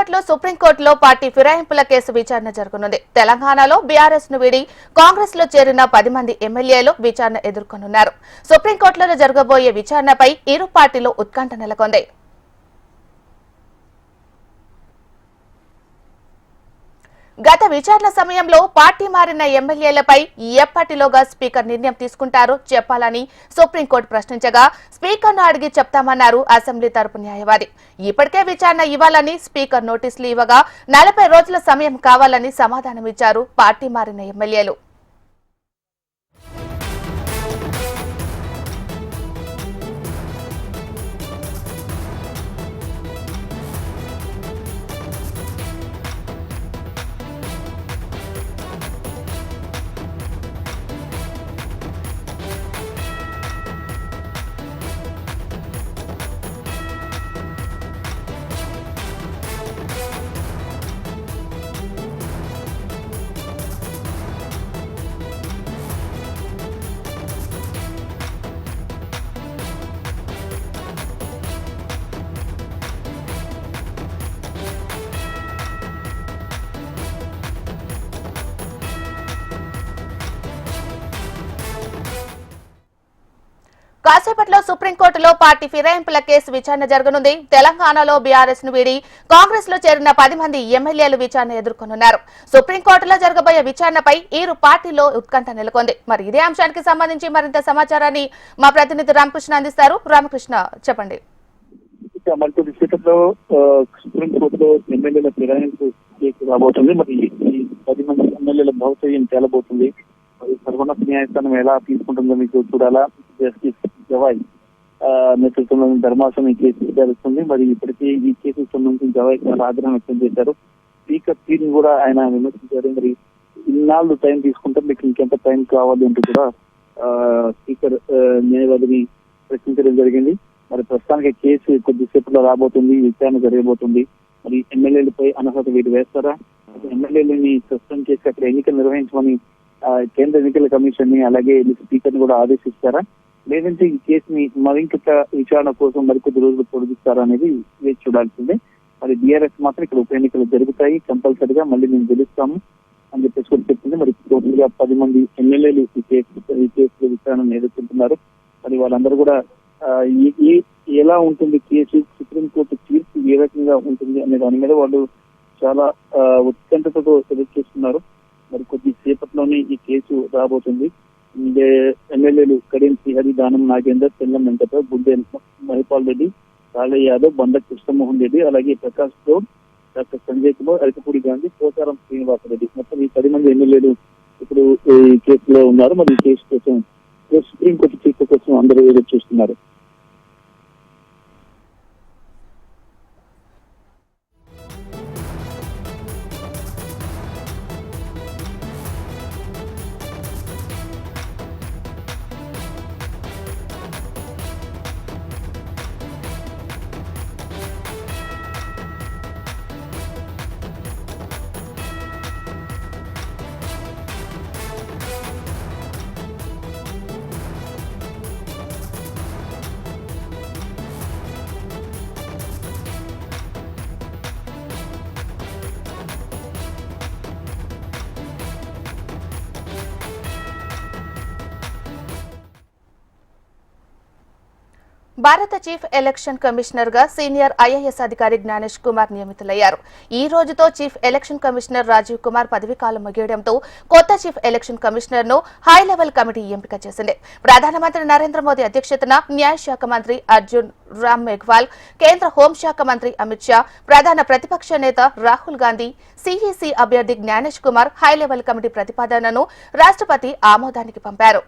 కాసేపట్లో సుప్రీంకోర్టులో పార్టీ ఫిరాయింపుల కేసు విచారణ జరగనుంది. తెలంగాణలో బీఆర్ఎస్ ను వీడి కాంగ్రెస్ లో చేరిన 10 మంది ఎమ్మెల్యేలు విచారణ ఎదుర్కొనున్నారు. సుప్రీంకోర్టులో జరగబోయే విచారణపై ఇరు పార్టీలో ఉత్కంఠ నెలకొంది. గత విచారణ సమయంలో పార్టీ మారిన ఎమ్మెల్యేలపై ఎప్పటిలోగా స్పీకర్ నిర్ణయం తీసుకుంటారో చెప్పాలని సుప్రీంకోర్టు ప్రశ్నించగా స్పీకర్ను అడిగి చెప్తామన్నారు అసెంబ్లీ తరపు న్యాయవాది. ఇప్పటికే విచారణ ఇవ్వాలని స్పీకర్ నోటీసులు ఇవ్వగా 40 రోజుల సమయం కావాలని సమాధానమిచ్చారు పార్టీ మారిన ఎమ్మెల్యేలు. కాసేపట్లో సుప్రీంకోర్టులో పార్టీ ఫిరాయింపుల కేసు విచారణ జరగనుంది. తెలంగాణలో బీఆర్ఎస్ ను వీడి కాంగ్రెస్ లో చేరిన 10 మంది ఎమ్మెల్యేలు విచారణ ఎదుర్కొనున్నారు. సుప్రీంకోర్టులో జరగబోయే విచారణపై ఇరు పార్టీలో ఉత్కంఠ నెలకొంది. మరి ఇదే అంశానికి సంబంధించి మరింత సమాచారాన్ని మా ప్రతినిధి రామకృష్ణ అందిస్తారు. రామకృష్ణ, చెప్పండి. సుప్రీంకోర్టులో ఎమ్మెల్యేల ఫిరాయింపు కేసు రాబోతుంది. మరి ఈ 10 మంది ఎమ్మెల్యేల భవిష్యం తేలబోతుంది. మరి సర్వోన్నత న్యాయస్థానం ఎలా తీసుకుంటుందో మీకు చూడాలా. జస్టిస్ జవాయ్ నేతృత్వంలోని ధర్మాసనం ఈ కేసు విచారిస్తుంది. మరి ఇప్పటికీ ఈ కేసుకు సంబంధించి జవాయ్ చాలా ఆగ్రహం వ్యక్తం చేశారు. స్పీకర్ తీరుని కూడా ఆయన విమర్శించారు. మరి ఇన్నాళ్ళు టైం తీసుకుంటే మీకు ఇంకెంత టైం కావాలి అంటూ కూడా స్పీకర్ న్యాయవాదిని ప్రశ్నించడం జరిగింది. మరి ప్రస్తుతానికి కేసు కొద్దిసేపట్లో రాబోతుంది, విచారణ జరగబోతుంది. మరి ఎమ్మెల్యేలపై అనర్హత వీరు వేస్తారా, ఎమ్మెల్యేలని సస్పెండ్ చేసి అక్కడ ఎన్నికలు నిర్వహించమని కేంద్ర ఎన్నికల కమిషన్ ని అలాగే స్పీకర్ ని కూడా ఆదేశిస్తారా, లేదంటే ఈ కేసుని మరింత విచారణ కోసం మరికొద్ది రోజులు పొడిగిస్తారా అనేది వేచి చూడాల్సిందే. మరి బీఆర్ఎస్ మాత్రం ఇక్కడ ఉప ఎన్నికలు జరుగుతాయి, కంపల్సరిగా మళ్ళీ మేము గెలుస్తాము అని చెప్పేసి కూడా చెప్తుంది. మరి టోటల్గా 10 మంది ఎమ్మెల్యేలు ఈ కేసులో విచారణ ఎదుర్కొంటున్నారు. మరి వాళ్ళందరూ కూడా ఎలా ఉంటుంది కేసు, సుప్రీంకోర్టు తీర్పు ఏ రకంగా ఉంటుంది అనే దాని మీద వాళ్ళు చాలా ఉత్కంఠతతో ఎదురు చూస్తున్నారు. మరి కొద్ది సేపట్లోనే ఈ కేసు రాబోతుంది. ఎమ్మెల్యేలు కడియం శ్రీహరి, దానం నాగేందర్, తెల్లం వెంకట, బుడ్డే మహిపాల్ రెడ్డి, కాళయ్య యాదవ్, బండ కృష్ణమోహన్ రెడ్డి, అలాగే ప్రకాష్ గౌడ్, డాక్టర్ సంజయ్ కుమార్, అరకపూడి గాంధీ, పోచారం శ్రీనివాసరెడ్డి, మొత్తం ఈ 10 మంది ఎమ్మెల్యేలు ఇప్పుడు ఈ కేసులో ఉన్నారు. మరి ఈ కేసు కోసం సుప్రీంకోర్టు తీర్పు కోసం అందరూ ఎదురు చూస్తున్నారు. భారత చీఫ్ ఎలక్షన్ కమిషనర్ గా సీనియర్ ఐఏఎస్ అధికారి జ్ఞానేష్ కుమార్ నియమితులయ్యారు. ఈ రోజుతో chief election commissioner Rajiv Kumar పదవీకాలం ముగియడంతో కొత్త చీఫ్ ఎలక్షన్ కమిషనర్ ను హై లెవెల్ కమిటీ ఎంపిక చేసింది. ప్రధానమంత్రి నరేంద్ర మోదీ అధ్యక్షతన న్యాయశాఖ మంత్రి అర్జున్ రామ్ మేఘ్వాల్, కేంద్ర హోంశాఖ మంత్రి అమిత్ షా, ప్రధాన ప్రతిపక్ష నేత రాహుల్ గాంధీ, సిఈసి అభ్యర్థి Gyanesh Kumar high level committee ప్రతిపాదనను రాష్ట్రపతి ఆమోదానికి పంపారు.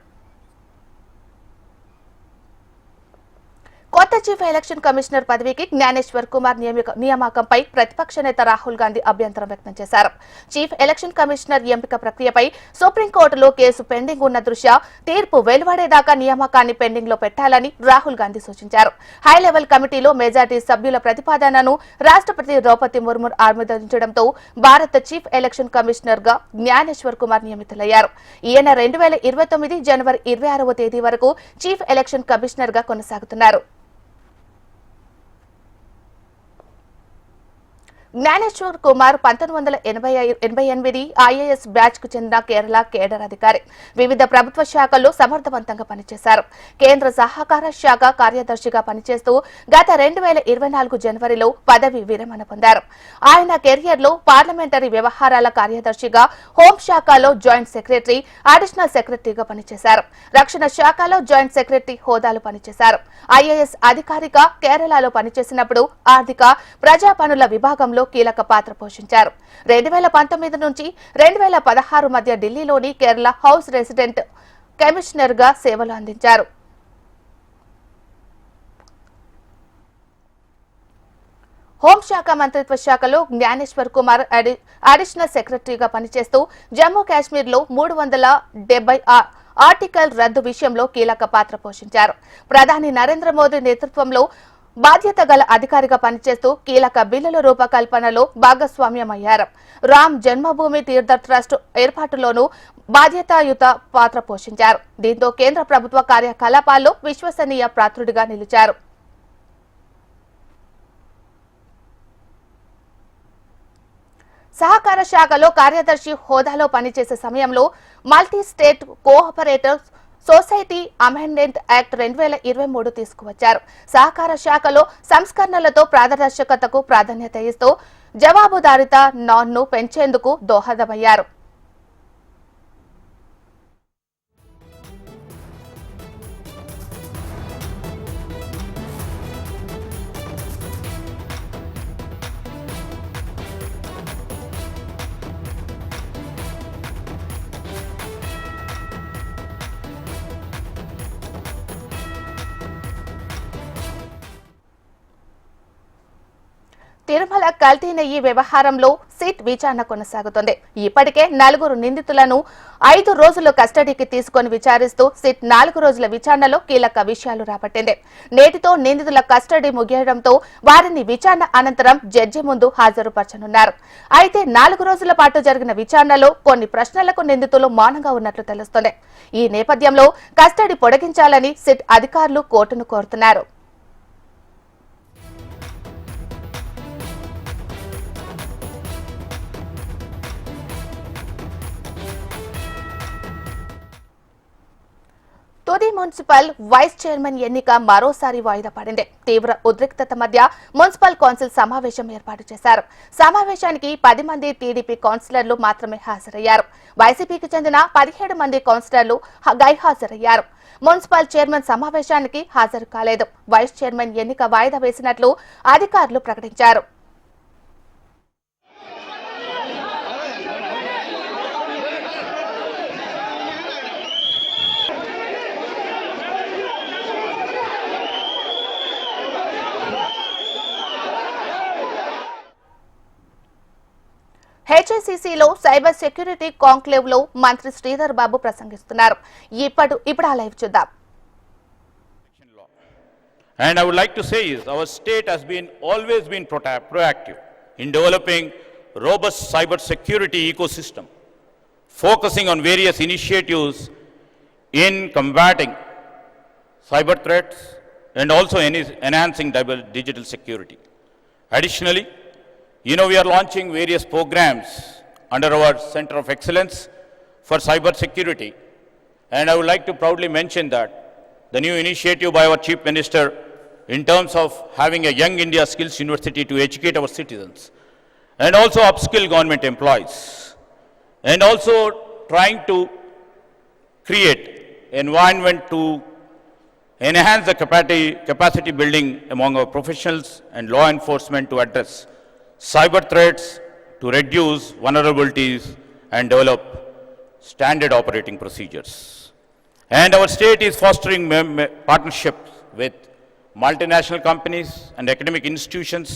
కొత్త చీఫ్ ఎలక్షన్ కమిషనర్ పదవికి జ్ఞానేశ్వర్ కుమార్ నియామకంపై ప్రతిపక్ష నేత రాహుల్ గాంధీ అభ్యంతరం వ్యక్తం చేశారు. చీఫ్ ఎలక్షన్ కమిషనర్ ఎంపిక ప్రక్రియపై సుప్రీంకోర్టులో కేసు పెండింగ్ ఉన్న దృష్ట్యా తీర్పు వెలువడేదాకా నియామకాన్ని పెండింగ్ లో పెట్టాలని రాహుల్ గాంధీ సూచించారు. హై లెవెల్ కమిటీలో మెజార్టీ సభ్యుల ప్రతిపాదనను రాష్ట్రపతి ద్రౌపది ముర్ము ఆమోదించడంతో భారత చీఫ్ ఎలక్షన్ కమిషనర్ గా జ్ఞానేశ్వర్ కుమార్ నియమితులయ్యారు. ఈయన 2029 జనవరి 26వ తేదీ వరకు చీఫ్ ఎలక్షన్ కమిషనర్ గా కొనసాగుతున్నారు. జ్ఞానేశ్వర్ కుమార్ 1988 ఐఏఎస్ బ్యాచ్ కు చెందిన కేరళ కేడర్ అధికారి. వివిధ ప్రభుత్వ శాఖల్లో సమర్థవంతంగా పనిచేశారు. కేంద్ర సహకార శాఖ కార్యదర్శిగా పనిచేస్తూ గత 2024 జనవరిలో పదవి విరమణ పొందారు. ఆయన కెరియర్ లో పార్లమెంటరీ వ్యవహారాల కార్యదర్శిగా, హోంశాఖలో జాయింట్ సెక్రటరీ, అడిషనల్ సెక్రటరీగా పనిచేశారు. రక్షణ శాఖలో జాయింట్ సెక్రటరీ హోదాలు పనిచేశారు. ఐఏఎస్ అధికారిగా కేరళలో పనిచేసినప్పుడు ఆర్థిక, ప్రజా పనుల విభాగంలో కీలక పాత్ర పోషించారు. 2019 నుంచి 2016 మధ్య ఢిల్లీలోని కేరళ హౌస్ రెసిడెంట్ కమిషనర్ గా సేవలు అందించారు. హోంశాఖ మంత్రిత్వ శాఖలో జ్ఞానేశ్వర్ కుమార్ అడిషనల్ సెక్రటరీగా పనిచేస్తూ జమ్మూ కాశ్మీర్ లో 370 ఆర్టికల్ రద్దు విషయంలో కీలక పాత్ర పోషించారు. ప్రధాని నరేంద్ర మోదీ నేతృత్వంలో బాధ్యత గల అధికారిగా పనిచేస్తూ కీలక బిల్లుల రూపకల్పనలో భాగస్వామ్యమయ్యారు. రామ్ జన్మభూమి తీర్థ ట్రస్ట్ ఏర్పాటులోనూ బాధ్యతాయుత పాత్ర పోషించారు. దీంతో కేంద్ర ప్రభుత్వ కార్యకలాపాల్లో విశ్వసనీయ పాత్రుడిగా నిలిచారు. సహకార శాఖలో కార్యదర్శి హోదాలో పనిచేసే సమయంలో multi state cooperative society amendment act 2023 తీసుకువచ్చారు. సహకార శాఖలో సంస్కరణలతో పారదర్శకతకు ప్రాధాన్యత ఇస్తూ జవాబుదారీత నాన్ను పెంచేందుకు దోహదమయ్యారు. తిరుమల కల్తీ నెయ్యి వ్యవహారంలో సిట్ విచారణ కొనసాగుతోంది. ఇప్పటికే 4 నిందితులను 5 రోజులు కస్టడీకి తీసుకుని విచారిస్తూ సిట్ 4 రోజుల విచారణలో కీలక విషయాలు రాబట్టింది. నేటితో నిందితుల కస్టడీ ముగియడంతో వారిని విచారణ అనంతరం జడ్జి ముందు హాజరుపరచనున్నారు. అయితే 4 రోజుల పాటు జరిగిన విచారణలో కొన్ని ప్రశ్నలకు నిందితులు మౌనంగా ఉన్నట్లు తెలుస్తోంది. ఈ నేపథ్యంలో కస్టడీ పొడిగించాలని సిట్ అధికారులు కోర్టును కోరుతున్నారు. తుది మున్సిపల్ వైస్ చైర్మన్ ఎన్నిక మరోసారి వాయిదా పడింది. తీవ్ర ఉద్రిక్తత మధ్య మున్సిపల్ కౌన్సిల్ సమావేశం ఏర్పాటు చేశారు. సమావేశానికి 10 మంది టీడీపీ కౌన్సిలర్లు మాత్రమే హాజరయ్యారు. వైసీపీకి చెందిన 17 మంది కౌన్సిలర్లు గైహాజరయ్యారు. మున్సిపల్ చైర్మన్ సమావేశానికి హాజరు కాలేదు. వైస్ చైర్మన్ ఎన్నిక వాయిదా వేసినట్లు అధికారులు ప్రకటించారు. హెచ్ఐసిసిలో సైబర్ సెక్యూరిటీ కాంక్లేవ్ లో మంత్రి శ్రీధర్ బాబు ప్రసంగిస్తున్నారు. ఇప్పుడు ఆ లైవ్ చూద్దాం. And I would like to say is our state has always been proactive in developing robust cyber security ecosystem, focusing on various initiatives in combating cyber threats and also enhancing digital security. Additionally, we are launching various programs under our Center of Excellence for Cyber Security. And I would like to proudly mention that the new initiative by our Chief Minister in terms of having a Young India Skills University to educate our citizens and also upskill government employees and also trying to create environment to enhance the capacity building among our professionals and law enforcement to address cyber threats, to reduce vulnerabilities and develop standard operating procedures. And our state is fostering partnerships with multinational companies and academic institutions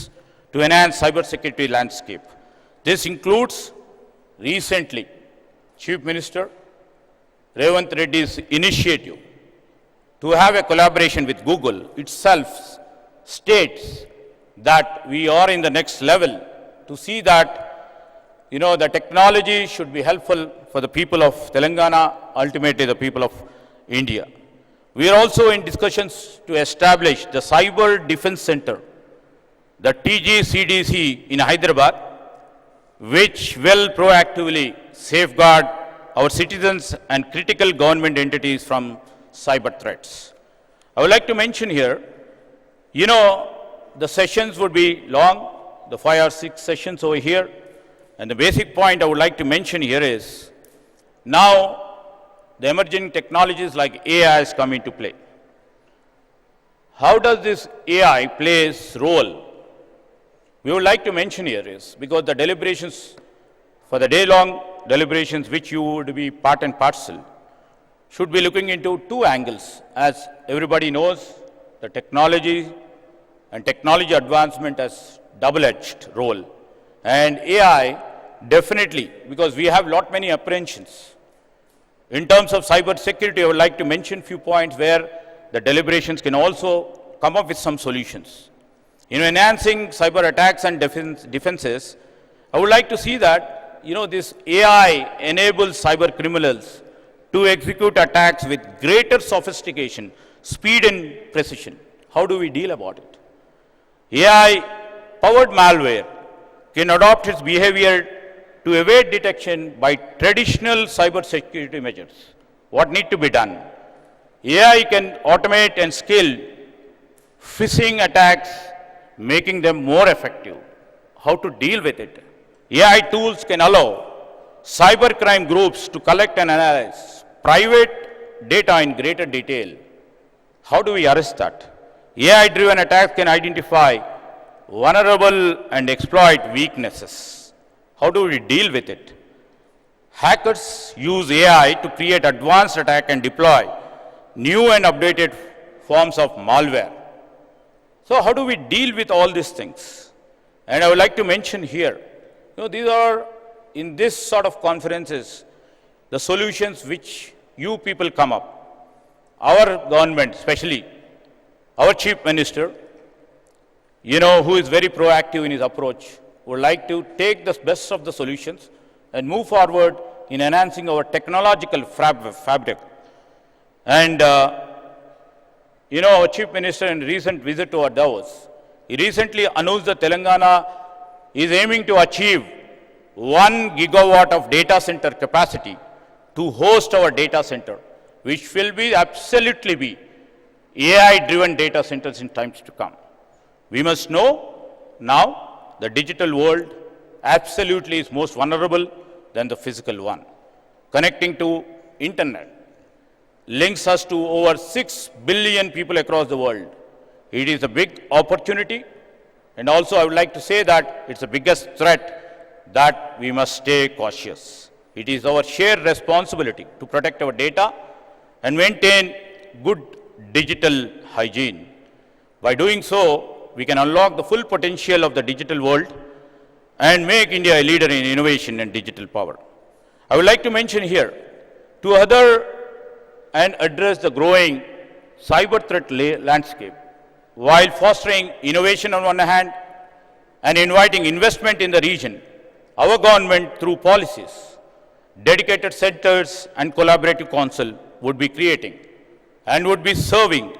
to enhance cyber security landscape. This includes recently Chief Minister Revanth Reddy's initiative to have a collaboration with Google itself states that we are in the next level to see that the technology should be helpful for the people of Telangana, ultimately the people of India. We are also in discussions to establish the Cyber Defense Center the TGCDC in Hyderabad, which will proactively safeguard our citizens and critical government entities from cyber threats. I would like to mention here, the sessions would be long, the 5 or 6 sessions over here, and the basic point I would like to mention here is, now the emerging technologies like AI has come into play. How does this AI play its role? We would like to mention here is, because the deliberations, for the day-long deliberations which you would be part and parcel, should be looking into 2 angles. As everybody knows, the technology and technology advancement has double-edged role. And AI, definitely, because we have many apprehensions. In terms of cyber security, I would like to mention few points where the deliberations can also come up with some solutions. In enhancing cyber attacks and defenses, I would like to see that, this AI enables cyber criminals to execute attacks with greater sophistication, speed and precision. How do we deal about it? AI-powered malware can adopt its behavior to evade detection by traditional cyber security measures. What need to be done? AI can automate and scale phishing attacks, making them more effective. How to deal with it? AI tools can allow cybercrime groups to collect and analyze private data in greater detail. How do we arrest that? AI-driven attacks can identify vulnerable and exploit weaknesses. How do we deal with it? Hackers use AI to create advanced attack and deploy new and updated forms of malware. So how do we deal with all these things? And I would like to mention here, these are, in this sort of conferences, the solutions which you people come up. Our government, especially our Chief Minister, who is very proactive in his approach, would like to take the best of the solutions and move forward in enhancing our technological fabric. And, our Chief Minister in recent visit to our Davos, he recently announced that Telangana is aiming to achieve 1 gigawatt of data center capacity to host our data center, which will be absolutely be AI-driven data centers in times to come. We must know now the digital world absolutely is most vulnerable than the physical one. Connecting to internet links us to over 6 billion people across the world. It is a big opportunity, and also I would like to say that it's the biggest threat that we must stay cautious. It is our shared responsibility to protect our data and maintain good digital hygiene. By doing so, we can unlock the full potential of the digital world and make India a leader in innovation and digital power. I would like to mention here to and address the growing cyber threat landscape while fostering innovation on one hand and inviting investment in the region. Our government, through policies, dedicated centers and collaborative council would be creating and would be serving.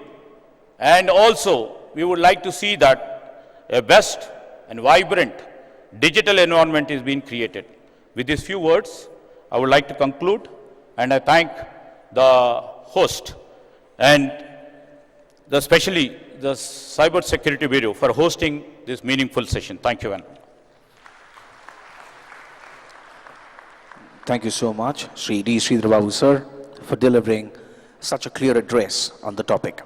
And also, we would like to see that a best and vibrant digital environment is being created. With these few words, I would like to conclude, and I thank the host and especially the Cyber Security Bureau for hosting this meaningful session. Thank you, Anand. Thank you so much, Sri D. Sridhar Babu, sir, for delivering such a clear address on the topic.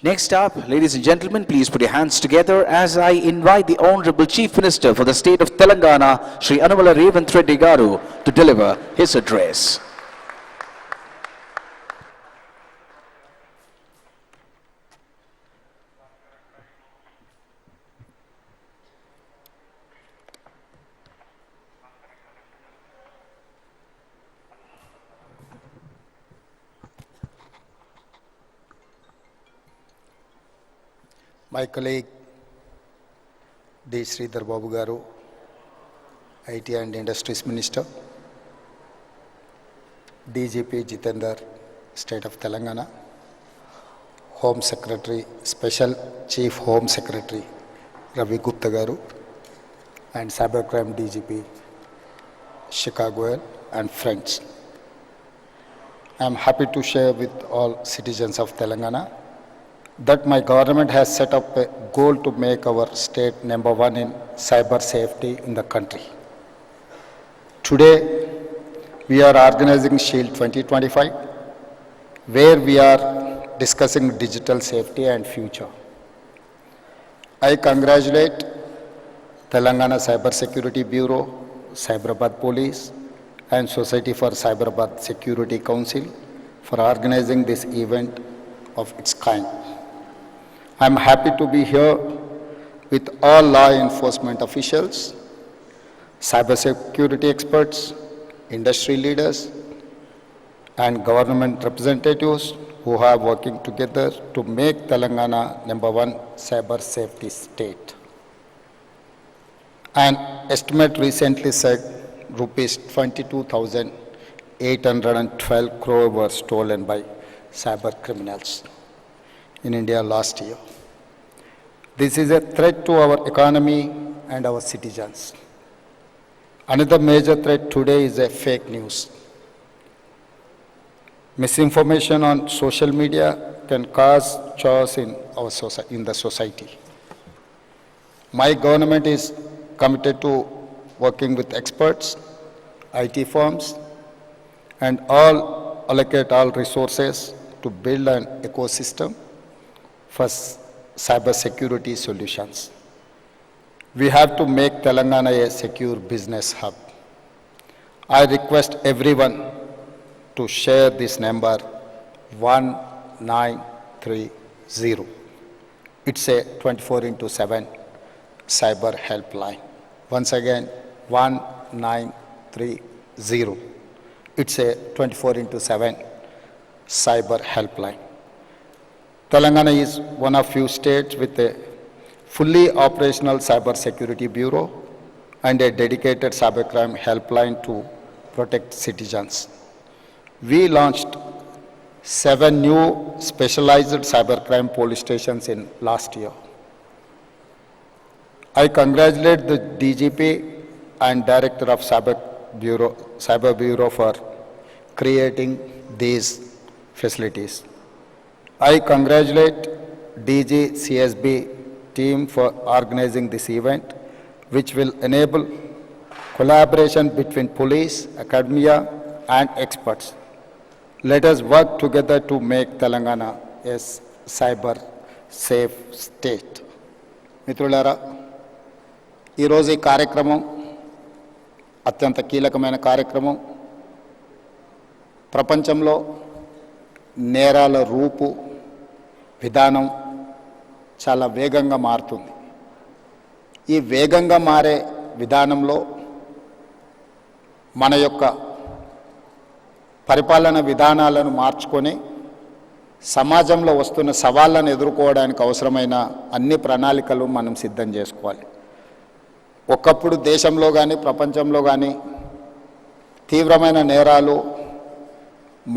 Next up, ladies and gentlemen, please put your hands together as I invite the Honorable Chief Minister for the state of Telangana, Sri Anuvala Revanth Reddy Garu, to deliver his address. My colleague D. Sridhar Babu Garu, IT and Industries Minister, DGP Jitendra, State of Telangana, Home Secretary, Special Chief Home Secretary, Ravi Gupta Garu, and Cybercrime DGP Shikha Goyal and friends. I am happy to share with all citizens of Telangana that my government has set up a goal to make our state #1 in cyber safety in the country. Today, we are organizing Shield 2025, where we are discussing digital safety and future. I congratulate Telangana Cyber Security Bureau, Cyberabad Police, and Society for Cyberabad Security Council for organizing this event of its kind. I am happy to be here with all law enforcement officials, cybersecurity experts, industry leaders, and government representatives who are working together to make Telangana #1 cyber safety state. An estimate recently said rupees 22,812 crore were stolen by cyber criminals in India last year. This is a threat to our economy and our citizens. Another major threat today is a fake news. Misinformation on social media can cause chaos in the society. My government is committed to working with experts, IT firms, and allocate all resources to build an ecosystem for cyber security solutions. We have to make Telangana a secure business hub. I request everyone to share this number 1930. It's a 24/7 cyber helpline. Once again, 1930. It's a 24/7 cyber helpline. Telangana is one of few states with a fully operational cyber security bureau and a dedicated cybercrime helpline to protect citizens. We launched 7 new specialized cybercrime police stations in last year. I congratulate the DGP and Director of Cyber Bureau for creating these facilities. I congratulate DG CSB team for organizing this event, which will enable collaboration between police, academia, and experts. Let us work together to make Telangana a cyber safe state. మిత్రులారా, ఈరోజు ఈ కార్యక్రమం అత్యంత కీలకమైన కార్యక్రమం. ప్రపంచంలో నేరాల రూపు విధానం చాలా వేగంగా మారుతుంది. ఈ వేగంగా మారే విధానంలో మన యొక్క పరిపాలన విధానాలను మార్చుకొని సమాజంలో వస్తున్న సవాళ్ళను ఎదుర్కోవడానికి అవసరమైన అన్ని ప్రణాళికలు మనం సిద్ధం చేసుకోవాలి. ఒకప్పుడు దేశంలో కానీ ప్రపంచంలో కానీ తీవ్రమైన నేరాలు,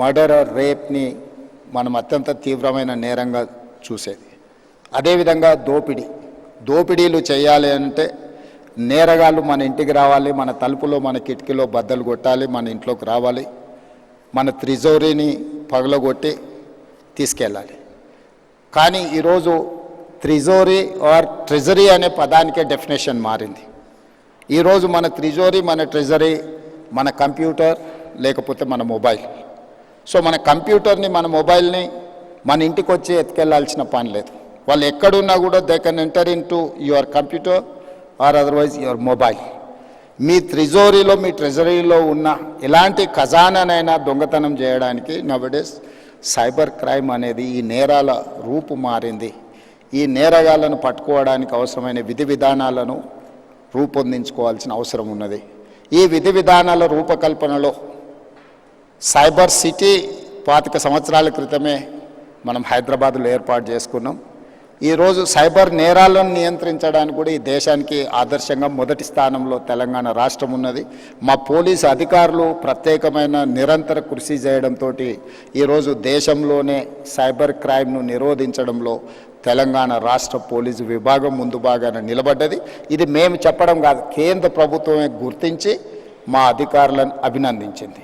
మర్డర్, రేప్ని మనం అత్యంత తీవ్రమైన నేరంగా చూసేది. అదేవిధంగా దోపిడీలు చేయాలి అంటే నేరగాళ్ళు మన ఇంటికి రావాలి, మన తలుపులో మన కిటికీలో బద్దలు కొట్టాలి, మన ఇంట్లోకి రావాలి, మన త్రిజోరీని పగలగొట్టి తీసుకెళ్ళాలి. కానీ ఈరోజు త్రిజోరీ ఆర్ ట్రెజరీ అనే పదానికే డెఫినేషన్ మారింది. ఈరోజు మన త్రిజోరీ, మన ట్రెజరీ మన కంప్యూటర్ లేకపోతే మన మొబైల్. సో మన కంప్యూటర్ని, మన మొబైల్ని మన ఇంటికి వచ్చి ఎత్తుకెళ్లాల్సిన పని లేదు. వాళ్ళు ఎక్కడున్నా కూడా they can enter into your computer or otherwise your mobile. మీ త్రిజోరీలో, మీ ట్రెజరీలో ఉన్న ఎలాంటి ఖజానానైనా దొంగతనం చేయడానికి నవడేస్ సైబర్ క్రైమ్ అనేది ఈ నేరాల రూపు మారింది. ఈ నేరగాళ్లను పట్టుకోవడానికి అవసరమైన విధి విధానాలను రూపొందించుకోవాల్సిన అవసరం ఉన్నది. ఈ విధి విధానాల రూపకల్పనలో సైబర్ సిటీ 25 సంవత్సరాల క్రితమే మనం హైదరాబాద్లో ఏర్పాటు చేసుకున్నాం. ఈరోజు సైబర్ నేరాలను నియంత్రించడానికి కూడా ఈ దేశానికి ఆదర్శంగా మొదటి స్థానంలో తెలంగాణ రాష్ట్రం ఉన్నది. మా పోలీసు అధికారులు ప్రత్యేకమైన నిరంతర కృషి చేయడంతో ఈరోజు దేశంలోనే సైబర్ క్రైమ్ను నిరోధించడంలో తెలంగాణ రాష్ట్ర పోలీసు విభాగం ముందు భాగాన నిలబడ్డది. ఇది మేము చెప్పడం కాదు, కేంద్ర ప్రభుత్వమే గుర్తించి మా అధికారులను అభినందించింది.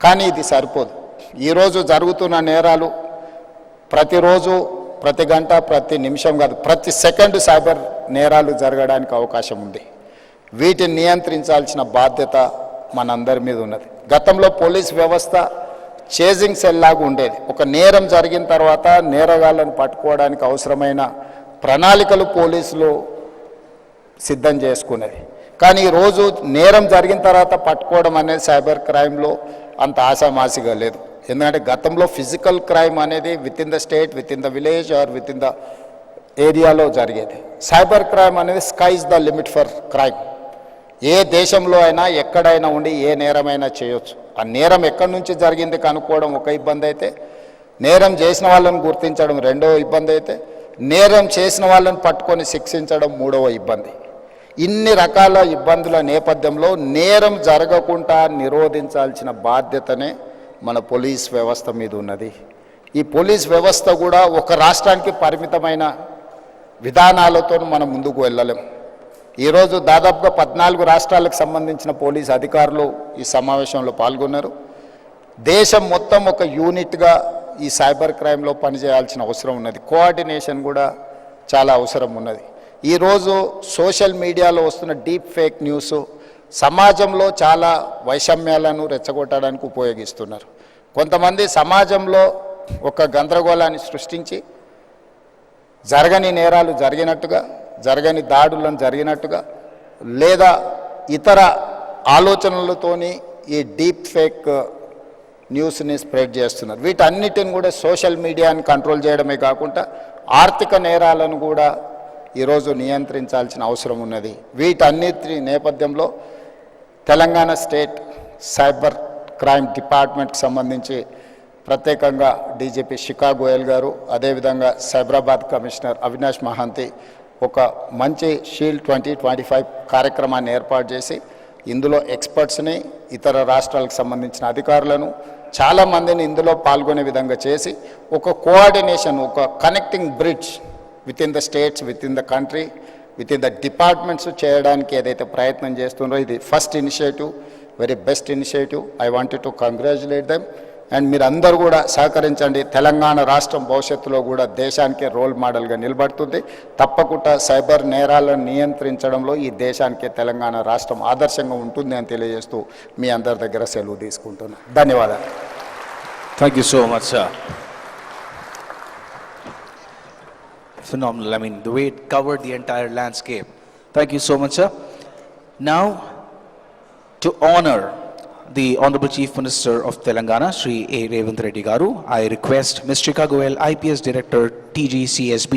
కానీ ఇది సరిపోదు. ఈరోజు జరుగుతున్న నేరాలు ప్రతిరోజు, ప్రతి గంట, ప్రతి నిమిషం కాదు, ప్రతి సెకండ్ సైబర్ నేరాలు జరగడానికి అవకాశం ఉంది. వీటిని నియంత్రించాల్సిన బాధ్యత మనందరి మీద ఉన్నది. గతంలో పోలీస్ వ్యవస్థ చేజింగ్ సెల్ లాగా ఉండేది. ఒక నేరం జరిగిన తర్వాత నేరగాళ్ళను పట్టుకోవడానికి అవసరమైన ప్రణాళికలు పోలీసులు సిద్ధం చేసుకునేది. కానీ ఈరోజు నేరం జరిగిన తర్వాత పట్టుకోవడం అనేది సైబర్ క్రైమ్లో అంత ఆశామాసిగా లేదు. ఎందుకంటే గతంలో ఫిజికల్ క్రైమ్ అనేది within the state, within the village or within the ఏరియాలో జరిగేది. సైబర్ క్రైమ్ అనేది sky is the limit for crime. ఏ దేశంలో అయినా ఎక్కడైనా ఉండి ఏ నేరమైనా చేయొచ్చు. ఆ నేరం ఎక్కడి నుంచి జరిగింది కనుక్కోవడం ఒక ఇబ్బంది అయితే, నేరం చేసిన వాళ్ళని గుర్తించడం రెండవ ఇబ్బంది అయితే, నేరం చేసిన వాళ్ళని పట్టుకొని శిక్షించడం మూడవ ఇబ్బంది. ఇన్ని రకాల ఇబ్బందుల నేపథ్యంలో నేరం జరగకుండా నిరోధించాల్సిన బాధ్యతనే మన పోలీస్ వ్యవస్థ మీద ఉన్నది. ఈ పోలీస్ వ్యవస్థ కూడా ఒక రాష్ట్రానికి పరిమితమైన విధానాలతో మనం ముందుకు వెళ్ళలేం. ఈరోజు దాదాపుగా 14 రాష్ట్రాలకు సంబంధించిన పోలీస్ అధికారులు ఈ సమావేశంలో పాల్గొన్నారు. దేశం మొత్తం ఒక యూనిట్గా ఈ సైబర్ క్రైమ్లో పనిచేయాల్సిన అవసరం ఉన్నది. కోఆర్డినేషన్ కూడా చాలా అవసరం ఉన్నది. ఈరోజు సోషల్ మీడియాలో వస్తున్న డీప్ ఫేక్ న్యూస్ సమాజంలో చాలా వైషమ్యాలను రెచ్చగొట్టడానికి ఉపయోగిస్తున్నారు. కొంతమంది సమాజంలో ఒక గందరగోళాన్ని సృష్టించి జరగని నేరాలు జరిగినట్టుగా, జరగని దాడులను జరిగినట్టుగా, లేదా ఇతర ఆలోచనలతోని ఈ డీప్ ఫేక్ న్యూస్ని స్ప్రెడ్ చేస్తున్నారు. వీటన్నిటిని కూడా సోషల్ మీడియాని కంట్రోల్ చేయడమే కాకుండా ఆర్థిక నేరాలను కూడా ఈరోజు నియంత్రించాల్సిన అవసరం ఉన్నది. వీటన్నిటి నేపథ్యంలో తెలంగాణ స్టేట్ సైబర్ క్రైమ్ డిపార్ట్మెంట్కి సంబంధించి ప్రత్యేకంగా డీజీపీ శిఖా గోయల్ గారు, అదేవిధంగా సైబరాబాద్ కమిషనర్ అవినాష్ మహాంతి ఒక మంచి షీల్డ్ 2025 కార్యక్రమాన్ని ఏర్పాటు చేసి ఇందులో ఎక్స్పర్ట్స్ని, ఇతర రాష్ట్రాలకు సంబంధించిన అధికారులను చాలామందిని ఇందులో పాల్గొనే విధంగా చేసి ఒక కోఆర్డినేషన్, ఒక connecting bridge with in the states, with in the country, with in the departments చేయడానికి ఏదైతే ప్రయత్నం చేస్తున్నారో ఇది first initiative, very best initiative. I wanted to congratulate them. And మీరందరూ కూడా సహకరించండి. తెలంగాణ రాష్ట్రం భవిష్యత్తులో కూడా దేశానికే రోల్ మోడల్గా నిలబడుతుంది. తప్పకుండా సైబర్ నేరాలను నియంత్రించడంలో ఈ దేశానికే తెలంగాణ రాష్ట్రం ఆదర్శంగా ఉంటుంది అని తెలియజేస్తూ మీ అందరి దగ్గర సెలవు తీసుకుంటున్నాను. ధన్యవాదాలు. Thank you so much, sir. Phenomenal. I mean, the way it covered the entire landscape. Thank you so much, sir. Now, to honor the Honorable Chief Minister of Telangana, Shri A. Revanth Reddy Garu, I request Ms. Shikha Goyal, IPS Director, TGCSB,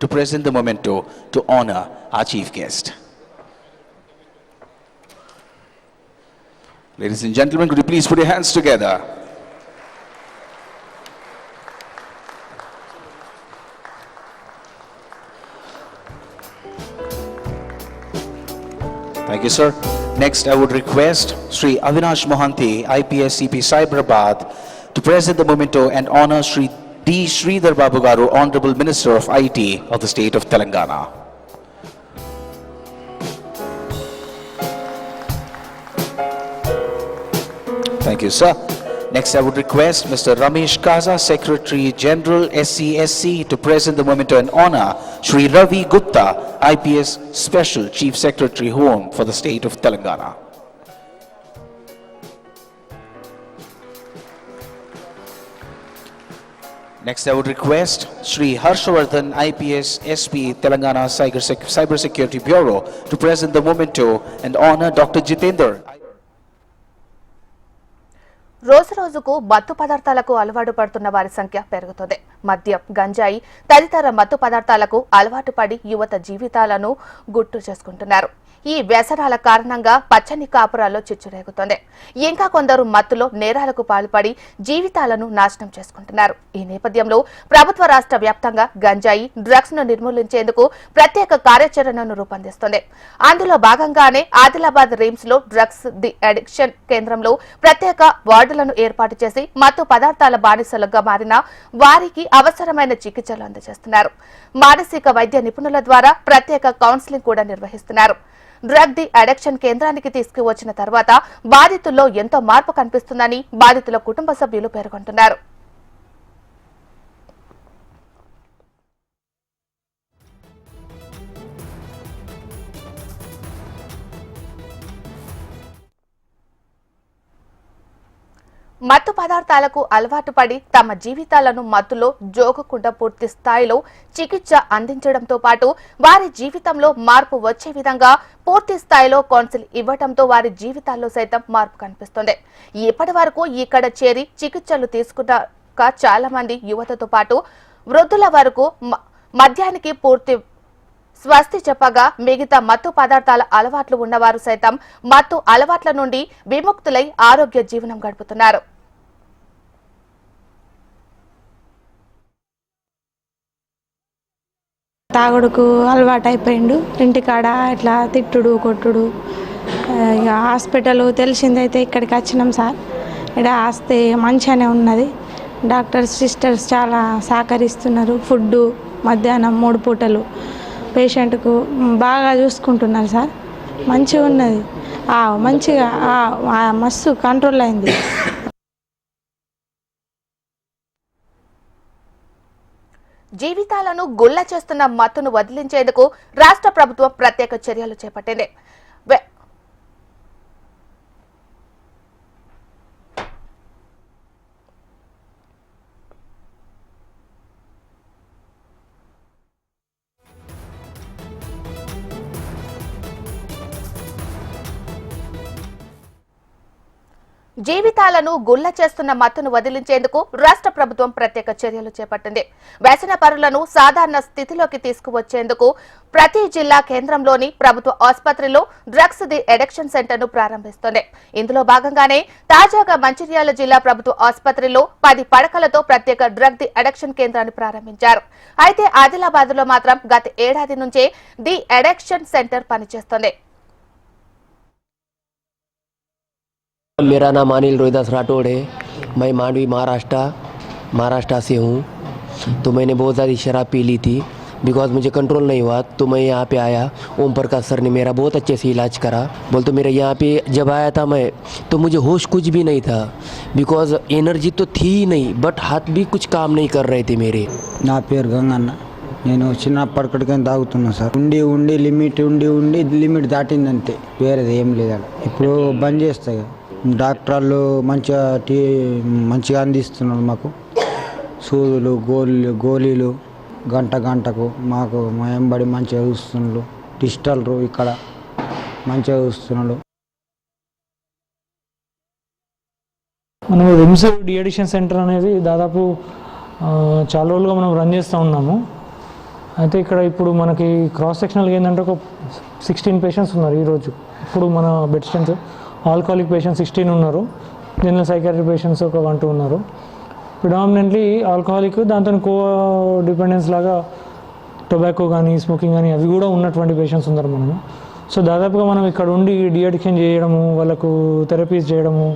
to present the memento to honor our chief guest. Ladies and gentlemen, could you please put your hands together? Thank you, sir. Next, I would request Sri Avinash Mohanty, IPS CP Cyberabad, to present the memento and honor Sri D. Sridhar Babu Garu, Honorable Minister of IT of the State of Telangana. Thank you, sir. Next, I would request Mr. Ramesh Kaza, Secretary General SCSC, to present the memento and honor Sri Ravi Gupta, IPS Special Chief Secretary Home for the State of Telangana. Next, I would request Sri Harshavardhan, IPS SP Telangana Cyber Security Bureau, to present the memento and honor Dr. Jitendra. రోజు రోజుకు మత్తు పదార్థాలకు అలవాటు పడుతున్న వారి సంఖ్య పెరుగుతుంది. మద్యం, గంజాయి తదితర మత్తు పదార్థాలకు అలవాటు పడి యువత జీవితాలను గుర్తు చేసుకుంటున్నారు. ఈ వ్యసనాల కారణంగా పచ్చని కాపురాల్లో చిచ్చురేగుతోంది. ఇంకా కొందరు మత్తులో నేరాలకు పాల్పడి జీవితాలను నాశనం చేసుకుంటున్నారు. ఈ నేపథ్యంలో ప్రభుత్వ రాష్ట్ర వ్యాప్తంగా గంజాయి, డ్రగ్స్ ను నిర్మూలించేందుకు ప్రత్యేక కార్యాచరణను రూపొందిస్తోంది. అందులో భాగంగానే ఆదిలాబాద్ రిమ్స్ లో డ్రగ్స్ ది అడిక్షన్ కేంద్రంలో ప్రత్యేక వార్డులను ఏర్పాటు చేసి మత్తు పదార్థాల బానిసలుగా మారిన వారికి అవసరమైన చికిత్సలు అందజేస్తున్నారు. మానసిక వైద్య నిపుణుల ద్వారా ప్రత్యేక కౌన్సిలింగ్ కూడా నిర్వహిస్తున్నారు. డ్రగ్ ది అడిక్షన్ కేంద్రానికి తీసుకువచ్చిన తర్వాత బాధితుల్లో ఎంతో మార్పు కనిపిస్తుందని బాధితుల కుటుంబ సభ్యులు పేర్కొంటున్నారు. మత్తు పదార్థాలకు అలవాటు పడి తమ జీవితాలను మత్తులో జోగకుండా పూర్తి స్థాయిలో చికిత్స అందించడంతో పాటు వారి జీవితంలో మార్పు వచ్చే విధంగా పూర్తి స్థాయిలో కౌన్సిల్ ఇవ్వడంతో వారి జీవితాల్లో సైతం మార్పు కనిపిస్తుంది. ఇప్పటి వరకు ఇక్కడ చేరి చికిత్సలు తీసుకున్నాక చాలా మంది యువతతో పాటు వృద్ధుల వరకు మద్యానికి పూర్తి స్వస్తి చెప్పగా మిగతా మత్తు పదార్థాల అలవాట్లు ఉన్నవారు సైతం మత్తు అలవాట్ల నుండి విముక్తులై ఆరోగ్య జీవనం గడుపుతున్నారు. తాగుడుకు అలవాటు అయిపోయిండు. ఇంటికాడ ఇట్లా తిట్టుడు కొట్టుడు. ఇక హాస్పిటల్ తెలిసిందైతే ఇక్కడికి వచ్చినాం సార్. ఇక్కడ వస్తే మంచిగానే ఉన్నది. డాక్టర్స్ సిస్టర్స్ చాలా సహకరిస్తున్నారు. ఫుడ్డు మధ్యాహ్నం 3 పూటలు పేషెంట్కు బాగా చూసుకుంటున్నారు సార్. మంచిగా ఉన్నది. మంచిగా మస్తు కంట్రోల్ అయింది. జీవితాలను గుల్ల చేస్తున్న మత్తును వదిలించేందుకు రాష్ట్ర ప్రభుత్వం ప్రత్యేక చర్యలు చేపట్టింది. జీవితాలను గుల్ల చేస్తున్న మత్తును వదిలించేందుకు రాష్ట్ర ప్రభుత్వం ప్రత్యేక చర్యలు చేపట్టింది. వ్యసన పరులను సాధారణ స్థితిలోకి తీసుకువచ్చేందుకు ప్రతి జిల్లా కేంద్రంలోని ప్రభుత్వ ఆసుపత్రిలో డ్రగ్స్ ది అడిక్షన్ సెంటర్ ను ప్రారంభిస్తోంది. ఇందులో భాగంగానే తాజాగా మంచిర్యాల జిల్లా ప్రభుత్వ ఆసుపత్రిలో 10 పడకలతో ప్రత్యేక డ్రగ్ ది అడిక్షన్ కేంద్రాన్ని ప్రారంభించారు. అయితే ఆదిలాబాద్ లో మాత్రం గత ఏడాది నుంచే ది అడిక్షన్ సెంటర్ పనిచేస్తోంది. मेरा नाम अनिल रोहिदास राठौड़ है. मैं मांडवी महाराष्ट्र से हूँ. तो मैंने बहुत ज़्यादा शराब पी ली थी. बिकॉज मुझे कंट्रोल नहीं हुआ तो मैं यहाँ पे आया. ओम प्रकाश सर ने मेरा बहुत अच्छे से इलाज करा. बोलते मेरा यहाँ पे जब आया था मैं तो मुझे होश कुछ भी नहीं था. बिकॉज एनर्जी तो थी ही नहीं बट हाथ भी कुछ काम नहीं कर रहे थे मेरे. నా పేరు గంగన్న. నేను చిన్నప్పటికైనా తాగుతున్నా సార్. ఉండి లిమిట్ దాటిందంతే, వేరేది ఏం లేదు. ఇప్పుడు బంద్ చేస్తాయి. డాక్టర్లు మంచిగా అందిస్తున్నారు మాకు. సూదులు గోళీలు గంటకు మాకు మా వెంబడి మంచిగా చూస్తున్నారు. డిజిటల్ ఇక్కడ మంచిగా చూస్తున్నారు. మనం రిమ్స్ డి అడిక్షన్ సెంటర్ అనేది దాదాపు చాలా రోజులుగా మనం రన్ చేస్తూ ఉన్నాము. అయితే ఇక్కడ ఇప్పుడు మనకి క్రాస్ సెక్షనల్గా ఏంటంటే ఒక 16 పేషెంట్స్ ఉన్నారు ఈరోజు. ఇప్పుడు మన బెడ్ స్ట్రెంత్ ఆల్కహాలిక్ పేషెంట్స్ 16 ఉన్నారు. జనరల్ సైకాట్రీ పేషెంట్స్ ఒక 1-2 ఉన్నారు. ప్రిడామినెంట్లీ ఆల్కహాలిక్, దాంతో కో డిపెండెన్స్ లాగా టొబాకో కానీ స్మోకింగ్ కానీ అవి కూడా ఉన్నటువంటి పేషెంట్స్ ఉన్నారు మనము. సో దాదాపుగా మనం ఇక్కడ ఉండి డి అడిక్షన్ చేయడము, వాళ్ళకు థెరపీస్ చేయడము,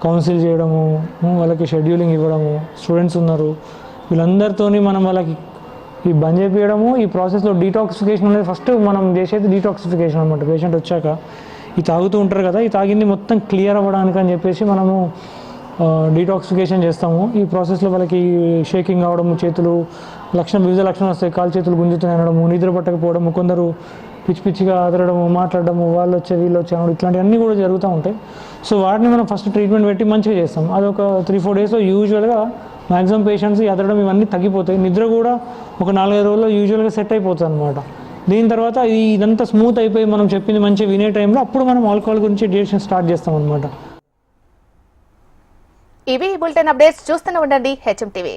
కౌన్సిల్ చేయడము, వాళ్ళకి షెడ్యూలింగ్ ఇవ్వడము, స్టూడెంట్స్ ఉన్నారు, వీళ్ళందరితో మనం వాళ్ళకి ఈ బంద్ చేయించడము. ఈ ప్రాసెస్లో డీటాక్సిఫికేషన్ అనేది ఫస్ట్ మనం చేసేది డీటాక్సిఫికేషన్ అనమాట. పేషెంట్ వచ్చాక ఈ తాగుతూ ఉంటారు కదా, ఈ తాగింది మొత్తం క్లియర్ అవ్వడానికి అని చెప్పేసి మనము డీటాక్సిఫికేషన్ చేస్తాము. ఈ ప్రాసెస్లో వాళ్ళకి షేకింగ్ అవ్వడము, చేతులు వివిధ లక్షణాలు వస్తాయి. కాలు చేతులు గుంజుతూ అనడము, నిద్ర పట్టకపోవడము, కొందరు పిచ్చిగా అదరడము, మాట్లాడడము, వాళ్ళు వీళ్ళు వచ్చే ఇట్లాంటివన్నీ కూడా జరుగుతూ ఉంటాయి. సో వాటిని మనం ఫస్ట్ ట్రీట్మెంట్ పెట్టి మంచిగా చేస్తాం. అది ఒక 3-4 డేస్లో యూజువల్గా మ్యాక్సిమం పేషెంట్స్ ఎదరడం ఇవన్నీ తగ్గిపోతాయి. నిద్ర కూడా ఒక 4-5 రోజుల్లో యూజువల్గా సెట్ అయిపోతుంది అనమాట. దీని తర్వాత ఇదంతా స్మూత్ అయిపోయి మనం చెప్పింది మంచిగా వినే టైంలో అప్పుడు మనం ఆల్కహాల్ గురించి డిస్కషన్ స్టార్ట్ చేస్తాం అనమాట. ఇవి బులెటిన్ అప్డేట్స్. చూస్తూనే ఉండండి HM TV.